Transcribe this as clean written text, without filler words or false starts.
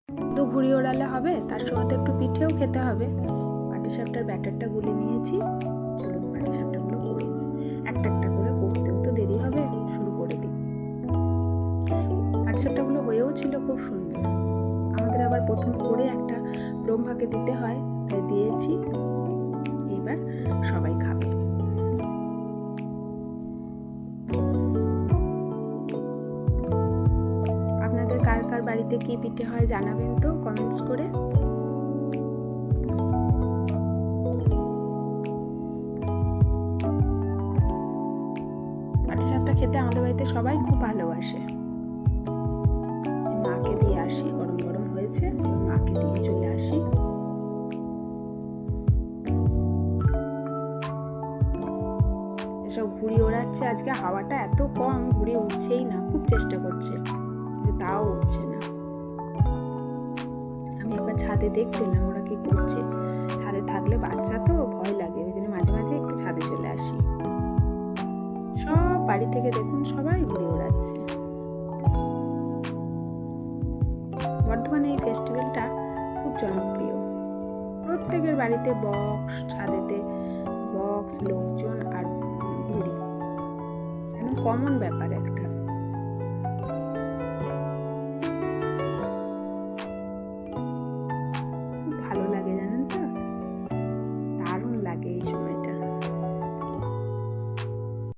তো ঘুড়ি ওড়ালে হবে, তার সঙ্গে তো একটু পিঠেও খেতে হবে। পাটিসাপটার ব্যাটারটা গুলে নিয়েছি। চলুন পাটিসাপটাগুলো করে নিই। একটা একটা করে করতেও তো দেরি হবে, শুরু করে দিই। পাটিসাপটাগুলো হয়েও ছিল খুব সুন্দর। আমাদের আবার প্রথম করে একটা ব্রহ্মাকে দিতে হয়, তাই দিয়েছি। এবার সবাই খাবে। আপনাদের কার কার বাড়িতে কি পিঠে হয় জানাবেন তো কমেন্টস করে। পাটিসাপটা খেতে আমাদের বাড়িতে সবাই খুব ভালোবাসে। মাকে দিয়ে আসি, গরম গরম হয়েছে, মাকে দিয়ে চলে আসি। এসব ঘুড়ি ওড়াচ্ছে, আজকে হাওয়াটা এত কম, ঘুড়ি উঠছেই না। খুব চেষ্টা করছে কিন্তু তাও উঠছে না। আমি একবার ছাদে দেখছিলাম ওরা কি করছে। ছাদে থাকলে বাচ্চা তো ভয় লাগে, ওই জন্য মাঝে মাঝে একটু ছাদে চলে আসি। সব বাড়ি থেকে দেখুন সবাই ঘুড়ি ওড়াচ্ছে। বর্ধমানে এই ফেস্টিভ্যালটা খুব জনপ্রিয়। প্রত্যেকের বাড়িতে বক্স, ছাদেতে বক্স, লোকজন আর ঘুড়ি, একদম কমন ব্যাপার একটা।